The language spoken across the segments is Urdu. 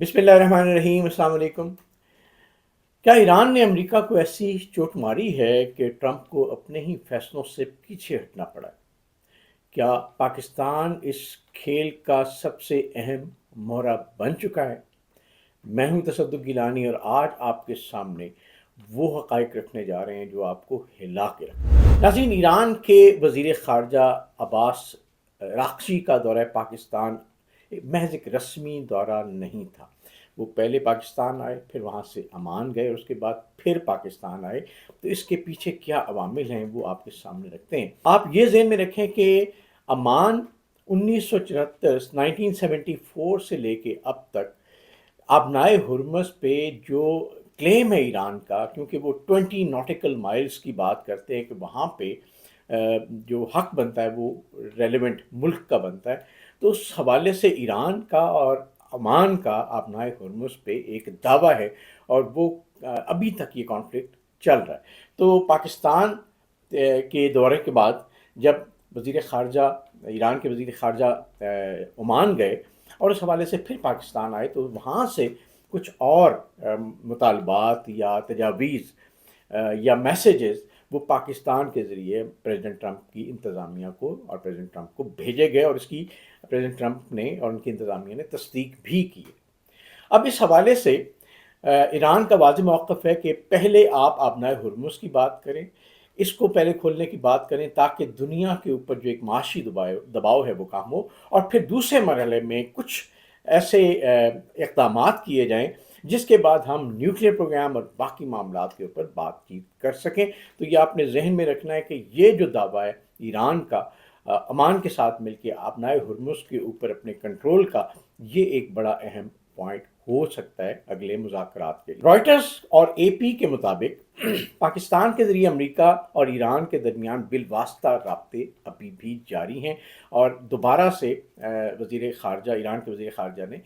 بسم اللہ الرحمن الرحیم، السلام علیکم۔ کیا ایران نے امریکہ کو ایسی چوٹ ماری ہے کہ ٹرمپ کو اپنے ہی فیصلوں سے پیچھے ہٹنا پڑا ہے؟ کیا پاکستان اس کھیل کا سب سے اہم مہرہ بن چکا ہے؟ میں ہوں تصدق گیلانی، اور آج آپ کے سامنے وہ حقائق رکھنے جا رہے ہیں جو آپ کو ہلا کے رکھیں۔ ناظرین، ایران کے وزیر خارجہ عباس راغچی کا دورہ پاکستان محض ایک رسمی دورہ نہیں تھا۔ وہ پہلے پاکستان آئے، پھر وہاں سے عمان گئے، اور اس کے بعد پھر پاکستان آئے۔ تو اس کے پیچھے کیا عوامل ہیں وہ آپ کے سامنے رکھتے ہیں۔ آپ یہ ذہن میں رکھیں کہ عمان 1974 سے لے کے اب تک آبنائے ہرمز پہ جو کلیم ہے ایران کا، کیونکہ وہ 20 ناٹیکل مائلز کی بات کرتے ہیں کہ وہاں پہ جو حق بنتا ہے وہ ریلیونٹ ملک کا بنتا ہے، تو اس حوالے سے ایران کا اور عمان کا آبنائے ہرمز پہ ایک دعویٰ ہے، اور وہ ابھی تک یہ کانفلکٹ چل رہا ہے۔ تو پاکستان کے دورے کے بعد جب وزیر خارجہ ایران کے وزیر خارجہ عمان گئے اور اس حوالے سے پھر پاکستان آئے، تو وہاں سے کچھ اور مطالبات یا تجاویز یا میسیجز وہ پاکستان کے ذریعے پریزیڈنٹ ٹرمپ کی انتظامیہ کو اور پریزیڈنٹ ٹرمپ کو بھیجے گئے، اور اس کی پریزیڈنٹ ٹرمپ نے اور ان کی انتظامیہ نے تصدیق بھی کی ہے۔ اب اس حوالے سے ایران کا واضح موقف ہے کہ پہلے آپ آبنائے ہرمز کی بات کریں، اس کو پہلے کھولنے کی بات کریں تاکہ دنیا کے اوپر جو ایک معاشی دباؤ ہے وہ کم ہو، اور پھر دوسرے مرحلے میں کچھ ایسے اقدامات کیے جائیں جس کے بعد ہم نیوکلیر پروگرام اور باقی معاملات کے اوپر بات چیت کر سکیں۔ تو یہ آپ نے ذہن میں رکھنا ہے کہ یہ جو دعویٰ ہے ایران کا عمان کے ساتھ مل کے آبنائے ہرمز کے اوپر اپنے کنٹرول کا، یہ ایک بڑا اہم پوائنٹ ہو سکتا ہے اگلے مذاکرات کے لیے۔ رائٹرز اور اے پی کے مطابق پاکستان کے ذریعے امریکہ اور ایران کے درمیان بالواسطہ رابطے ابھی بھی جاری ہیں، اور دوبارہ سے ایران کے وزیر خارجہ نے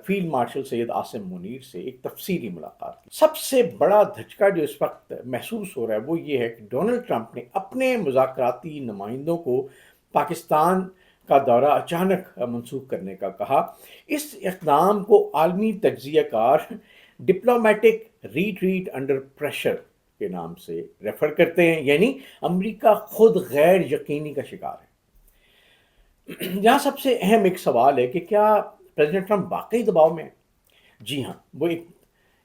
فیلڈ مارشل سید عاصم منیر سے ایک تفصیلی ملاقات کی۔ سب سے بڑا دھچکا جو اس وقت محسوس ہو رہا ہے وہ یہ ہے کہ ڈونلڈ ٹرمپ نے اپنے مذاکراتی نمائندوں کو پاکستان کا دورہ اچانک منسوخ کرنے کا کہا۔ اس اقدام کو عالمی تجزیہ کار ڈپلومیٹک ریٹریٹ انڈر پریشر کے نام سے ریفر کرتے ہیں، یعنی امریکہ خود غیر یقینی کا شکار ہے۔ یہاں سب سے اہم ایک سوال ہے کہ کیا پریزیڈنٹ ٹرمپ واقعی دباؤ میں ہے؟ جی ہاں،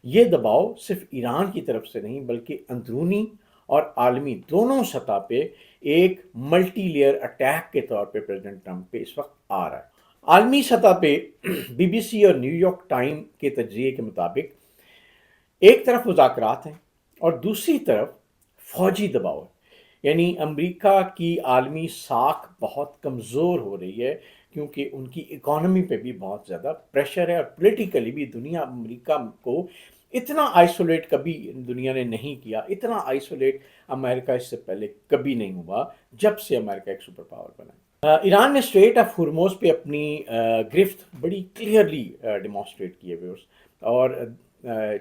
یہ دباؤ صرف ایران کی طرف سے نہیں بلکہ اندرونی اور عالمی دونوں سطح پہ ایک ملٹی لیئر اٹیک کے طور پہ پریزیڈنٹ ٹرمپ پہ اس وقت آ رہا ہے۔ عالمی سطح پہ بی بی سی اور نیو یارک ٹائم کے تجزیے کے مطابق ایک طرف مذاکرات ہیں اور دوسری طرف فوجی دباؤ ہے، یعنی امریکہ کی عالمی ساکھ بہت کمزور ہو رہی ہے کیونکہ ان کی اکانومی پہ بھی بہت زیادہ پریشر ہے، اور پولیٹیکلی بھی دنیا امریکہ کو اتنا آئسولیٹ کبھی دنیا نے نہیں کیا، اتنا آئسولیٹ امریکہ اس سے پہلے کبھی نہیں ہوا جب سے امریکہ ایک سپر پاور بنا ہے۔ ایران نے اسٹریٹ آف ہرموز پہ اپنی گرفت بڑی کلیئرلی ڈیمانسٹریٹ کیے ہوئے، اور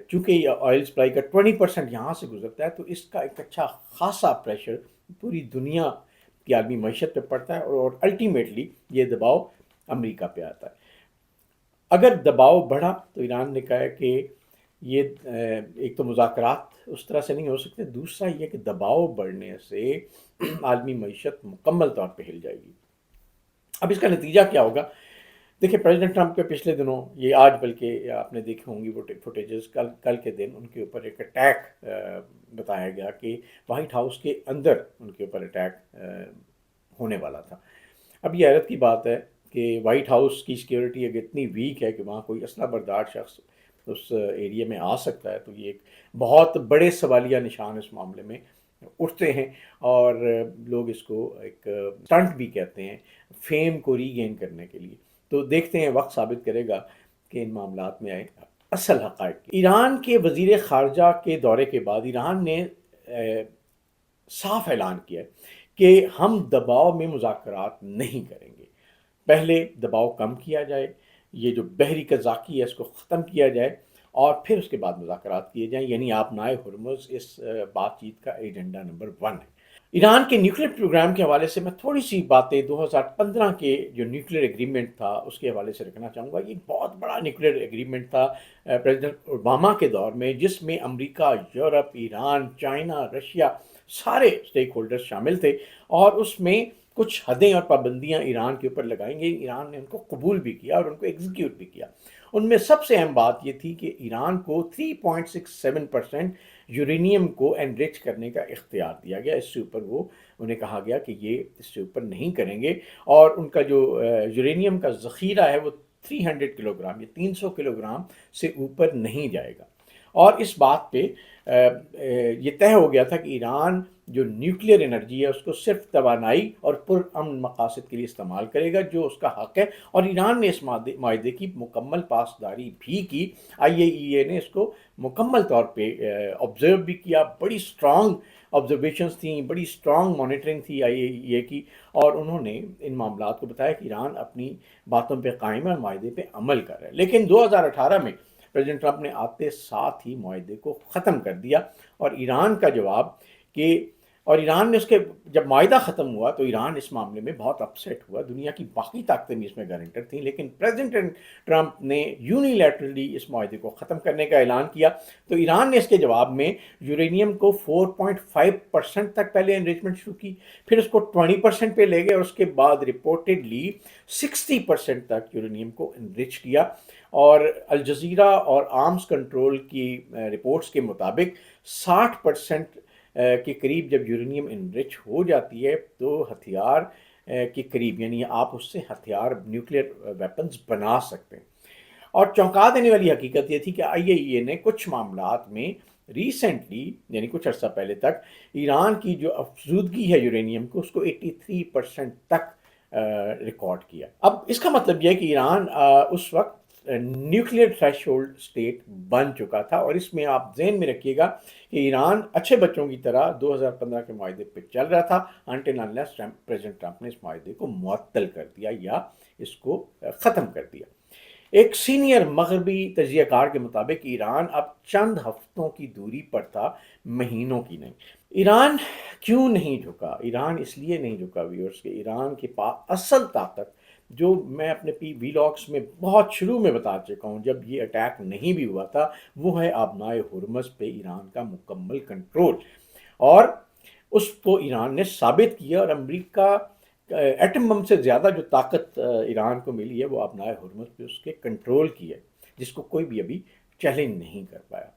چونکہ یہ آئل سپلائی کا 20% یہاں سے گزرتا ہے تو اس کا ایک اچھا خاصا پریشر پوری دنیا کی عالمی معیشت پہ پڑتا ہے، اور الٹیمیٹلی یہ دباؤ امریکہ پہ آتا ہے۔ اگر دباؤ بڑھا تو ایران نے کہا ہے کہ یہ ایک تو مذاکرات اس طرح سے نہیں ہو سکتے، دوسرا یہ کہ دباؤ بڑھنے سے عالمی معیشت مکمل طور پہ ہل جائے گی۔ اب اس کا نتیجہ کیا ہوگا؟ دیکھیں، پریزیڈنٹ ٹرمپ کے پچھلے دنوں، یہ آج بلکہ آپ نے دیکھی ہوں گی وہ فوٹیجز، کل کے دن ان کے اوپر ایک اٹیک بتایا گیا کہ وائٹ ہاؤس کے اندر ان کے اوپر اٹیک ہونے والا تھا۔ اب یہ حیرت کی بات ہے کہ وائٹ ہاؤس کی سیکیورٹی اگر اتنی ویک ہے کہ وہاں کوئی اسلحہ بردار شخص اس ایریا میں آ سکتا ہے، تو یہ ایک بہت بڑے سوالیہ نشان اس معاملے میں اٹھتے ہیں، اور لوگ اس کو ایک سٹنٹ بھی کہتے ہیں فیم کو ری گین کرنے کے لیے۔ تو دیکھتے ہیں، وقت ثابت کرے گا کہ ان معاملات میں آئے اصل حقائق۔ ایران کے وزیر خارجہ کے دورے کے بعد ایران نے صاف اعلان کیا کہ ہم دباؤ میں مذاکرات نہیں کریں گے، پہلے دباؤ کم کیا جائے، یہ جو بحری قزاقی ہے اس کو ختم کیا جائے، اور پھر اس کے بعد مذاکرات کیے جائیں، یعنی آبنائے ہرمز اس بات چیت کا ایجنڈا نمبر 1 ہے۔ ایران کے نیوکلیر پروگرام کے حوالے سے میں تھوڑی سی باتیں 2015 کے جو نیوکلیر ایگریمنٹ تھا اس کے حوالے سے رکھنا چاہوں گا. یہ بہت بڑا نیوکلیر ایگریمنٹ تھا پریزیڈنٹ اوباما کے دور میں، جس میں امریکہ، یورپ، ایران، چائنا، رشیا، سارے اسٹیک ہولڈرز شامل تھے، اور اس میں کچھ حدیں اور پابندیاں ایران کے اوپر لگائیں گے. ایران نے ان کو قبول بھی کیا اور ان کو ایگزیکیوٹ بھی کیا. ان میں سب سے اہم بات یہ تھی کہ ایران کو 3.67% یورینیم کو انرچ کرنے کا اختیار دیا گیا. اس سے اوپر وہ انہیں کہا گیا کہ یہ اس سے اوپر نہیں کریں گے، اور ان کا جو یورینیم کا ذخیرہ ہے وہ 300 کلو گرام یا 300 کلو گرام سے اوپر نہیں جائے گا. اور اس بات پہ یہ طے ہو گیا تھا کہ ایران جو نیوکلیر انرجی ہے اس کو صرف توانائی اور پرامن مقاصد کے لیے استعمال کرے گا، جو اس کا حق ہے. اور ایران نے اس معاہدے کی مکمل پاسداری بھی کی. IAEA نے اس کو مکمل طور پہ آبزرو بھی کیا. بڑی اسٹرانگ آبزرویشنس تھیں، بڑی اسٹرانگ مانیٹرنگ تھی IAEA کی، اور انہوں نے ان معاملات کو بتایا کہ ایران اپنی باتوں پہ قائم ہے اور معاہدے پہ عمل کر رہا ہے. لیکن 2018 میں پریزیڈنٹ ٹرمپ نے آتے ساتھ ہی معاہدے کو ختم کر دیا. اور ایران کا جواب کہ اور ایران نے اس کے جب معاہدہ ختم ہوا تو ایران اس معاملے میں بہت اپسیٹ ہوا. دنیا کی باقی طاقتیں بھی اس میں گارنٹر تھیں، لیکن پریزیڈنٹ ٹرمپ نے یونیلیٹرلی اس معاہدے کو ختم کرنے کا اعلان کیا. تو ایران نے اس کے جواب میں یورینیم کو 4.5% تک پہلے انریچمنٹ شروع کی، پھر اس کو 20% پہ لے گئے، اور اس کے بعد رپورٹڈلی 60% تک یورینیم کو انرچ کیا. اور الجزیرہ اور آرمز کنٹرول کی رپورٹس کے مطابق 60% کے قریب جب یورینیم انرچ ہو جاتی ہے تو ہتھیار کے قریب، یعنی آپ اس سے ہتھیار نیوکلیر ویپنز بنا سکتے ہیں. اور چونکا دینے والی حقیقت یہ تھی کہ IAEA نے کچھ معاملات میں ریسنٹلی، یعنی کچھ عرصہ پہلے تک، ایران کی جو افزودگی ہے یورینیم کو، اس کو 83% تک ریکارڈ کیا. اب اس کا مطلب یہ ہے کہ ایران اس وقت نیوکلیر تھریش ہولڈ اسٹیٹ بن چکا تھا. اور اس میں آپ ذہن میں رکھیے گا کہ ایران اچھے بچوں کی طرح 2015 کے معاہدے پہ چل رہا تھا انٹل انلیس پریزیڈنٹ ٹرمپ نے اس معاہدے کو معطل کر دیا یا اس کو ختم کر دیا. ایک سینئر مغربی تجزیہ کار کے مطابق ایران اب چند ہفتوں کی دوری پر تھا، مہینوں کی نہیں. ایران کیوں نہیں جھکا؟ ایران اس لیے نہیں جھکا ویورز کہ ایران کے پاس اصل طاقت، جو میں اپنے ویلاگس میں بہت شروع میں بتا چکا ہوں جب یہ اٹیک نہیں بھی ہوا تھا، وہ ہے آبنائے ہرمز پہ ایران کا مکمل کنٹرول. اور اس کو ایران نے ثابت کیا، اور امریکہ ایٹم بم سے زیادہ جو طاقت ایران کو ملی ہے وہ آبنائے ہرمز پہ اس کے کنٹرول کی ہے، جس کو کوئی بھی ابھی چیلنج نہیں کر پایا.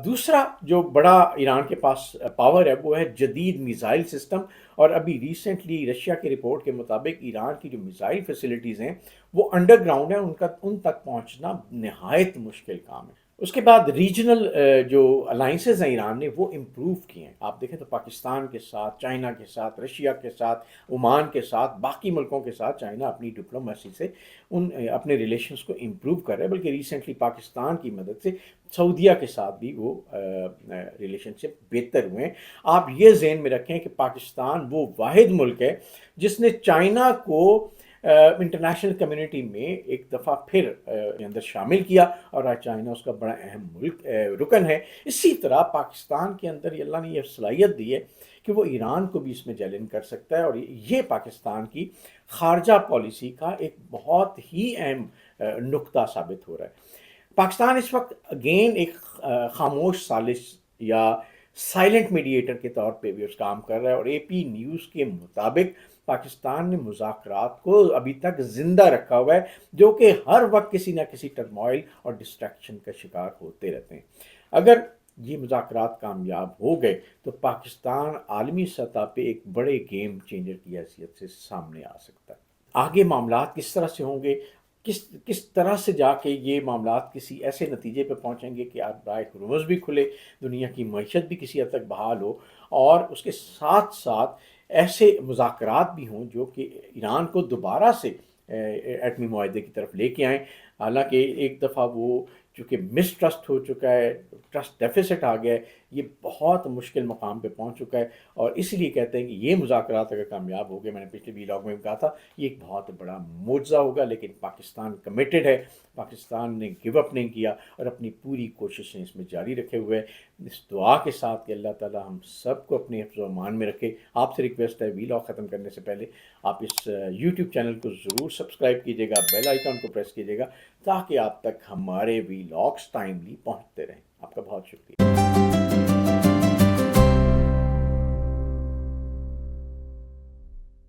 دوسرا جو بڑا ایران کے پاس پاور ہے وہ ہے جدید میزائل سسٹم. اور ابھی ریسنٹلی رشیا کی رپورٹ کے مطابق ایران کی جو میزائل فیسلٹیز ہیں وہ انڈر گراؤنڈ ہیں، ان تک پہنچنا نہایت مشکل کام ہے. اس کے بعد ریجنل جو الائنسز ہیں ایران نے وہ امپروو کیے ہیں. آپ دیکھیں تو پاکستان کے ساتھ، چائنا کے ساتھ، رشیا کے ساتھ، عمان کے ساتھ، باقی ملکوں کے ساتھ چائنا اپنی ڈپلومیسی سے اپنے ریلیشنز کو امپروو کر رہے ہیں. بلکہ ریسنٹلی پاکستان کی مدد سے سعودیہ کے ساتھ بھی وہ ریلیشن شپ بہتر ہوئے ہیں. آپ یہ ذہن میں رکھیں کہ پاکستان وہ واحد ملک ہے جس نے چائنا کو انٹرنیشنل کمیونٹی میں ایک دفعہ پھر اندر شامل کیا، اور آج چائنا اس کا بڑا اہم ملک رکن ہے. اسی طرح پاکستان کے اندر اللہ نے یہ صلاحیت دی ہے کہ وہ ایران کو بھی اس میں چیلنج کر سکتا ہے، اور یہ پاکستان کی خارجہ پالیسی کا ایک بہت ہی اہم نقطہ ثابت ہو رہا ہے. پاکستان اس وقت اگین ایک خاموش سازش یا سائلنٹ میڈیٹر کے طور پہ بھی اس کام کر رہا ہے. اور AP نیوز کے مطابق پاکستان نے مذاکرات کو ابھی تک زندہ رکھا ہوا ہے، جو کہ ہر وقت کسی نہ کسی ٹرموائل اور ڈسٹریکشن کا شکار ہوتے رہتے ہیں. اگر یہ مذاکرات کامیاب ہو گئے تو پاکستان عالمی سطح پہ ایک بڑے گیم چینجر کی حیثیت سے سامنے آ سکتا ہے. آگے معاملات کس طرح سے ہوں گے، کس طرح سے جا کے یہ معاملات کسی ایسے نتیجے پہ پہنچیں گے کہ آبنائے ہرمز بھی کھلے، دنیا کی معیشت بھی کسی حد تک بحال ہو، اور اس کے ساتھ ساتھ ایسے مذاکرات بھی ہوں جو کہ ایران کو دوبارہ سے ایٹمی معاہدے کی طرف لے کے آئیں. حالانکہ ایک دفعہ وہ چونکہ مسٹرسٹ ہو چکا ہے، ٹرسٹ ڈیفیسٹ آ گیا ہے، یہ بہت مشکل مقام پہ پہنچ چکا ہے، اور اسی لیے کہتے ہیں کہ یہ مذاکرات اگر کامیاب ہو گئے، میں نے پچھلے ویلاگ میں بھی کہا تھا، یہ ایک بہت بڑا معجزہ ہوگا، لیکن پاکستان کمیٹڈ ہے، پاکستان نے گیو اپ نہیں کیا اور اپنی پوری کوششیں اس میں جاری رکھے ہوئے ہے، اس دعا کے ساتھ کہ اللہ تعالیٰ ہم سب کو اپنے حفظ و امان میں رکھے۔ آپ سے ریکویسٹ ہے، ویلاگ ختم کرنے سے پہلے آپ اس یوٹیوب چینل کو ضرور سبسکرائب کیجیے گا، بیل آئیکن کو پریس کیجیے گا، تاکہ آپ تک ہمارے ویلاگس ٹائملی پہنچتے رہیں۔ آپ کا بہت شکریہ۔